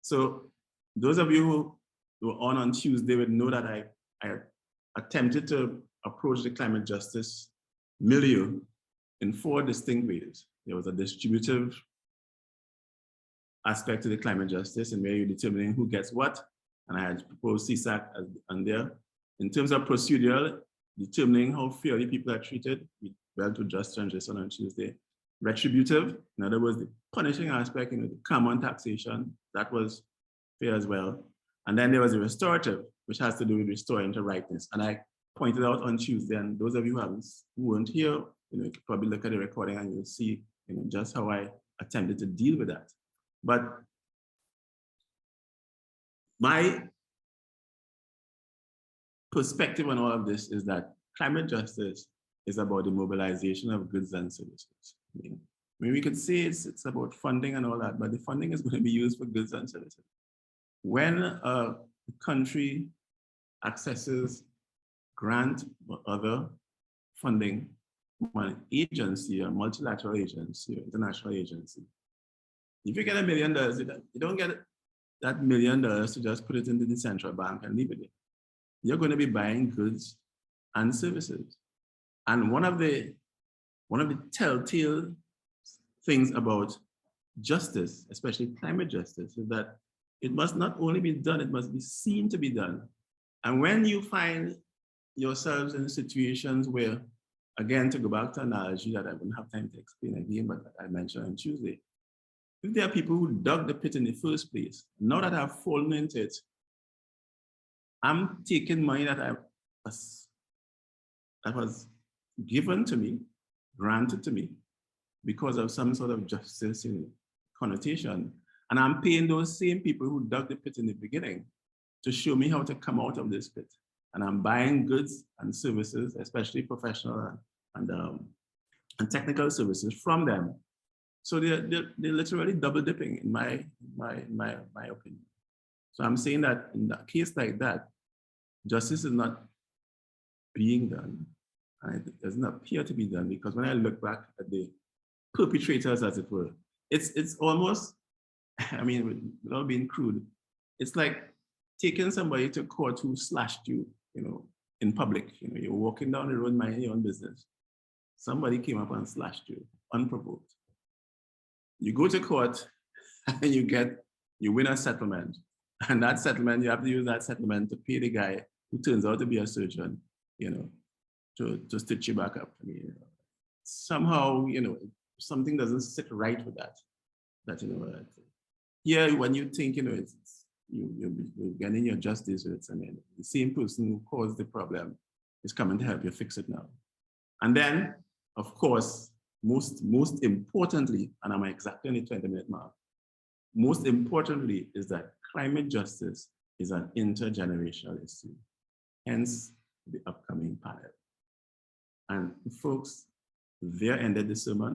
So those of you who were on Tuesday would know that I attempted to approach the climate justice milieu in 4 distinct ways. There was a distributive aspect to the climate justice, and where you're determining who gets what, and I had proposed CSAC and there. In terms of procedural, determining how fairly people are treated, we went to just transition on Tuesday. Retributive, in other words, the punishing aspect, the common taxation, that was fair as well. And then there was a restorative, which has to do with restoring to rightness. And I pointed out on Tuesday, and those of you who weren't here, you could probably look at the recording and you'll see, just how I attempted to deal with that. But my perspective on all of this is that climate justice is about the mobilization of goods and services. We could say it's about funding and all that, but the funding is going to be used for goods and services. When a country accesses grant or other funding from an agency, a multilateral agency, or international agency, if you get $1 million, you don't get that $1 million to just put it into the central bank and leave it there. You're going to be buying goods and services. And one of the telltale things about justice, especially climate justice, is that it must not only be done, it must be seen to be done. And when you find yourselves in situations where, again, to go back to analogy that I wouldn't have time to explain again, but I mentioned on Tuesday, if there are people who dug the pit in the first place, now that I've fallen into it, I'm taking money that was given to me, granted to me, because of some sort of justice connotation. And I'm paying those same people who dug the pit in the beginning to show me how to come out of this pit. And I'm buying goods and services, especially professional and technical services from them. So they're literally double dipping in my opinion. So I'm saying that in a case like that, justice is not being done, and it doesn't appear to be done, because when I look back at the perpetrators, as it were, it's almost, without being crude, it's like taking somebody to court who slashed you, in public. You're walking down the road minding your own business. Somebody came up and slashed you unprovoked. You go to court and you win a settlement. And that settlement, you have to use that settlement to pay the guy who turns out to be a surgeon, to stitch you back up. Somehow, something doesn't sit right with that. Here, when you think, you're getting your just desserts, the same person who caused the problem is coming to help you fix it now. And then, of course, most importantly, and I'm exactly on the 20-minute mark, most importantly is that climate justice is an intergenerational issue, hence the upcoming panel. And folks, there ended the sermon.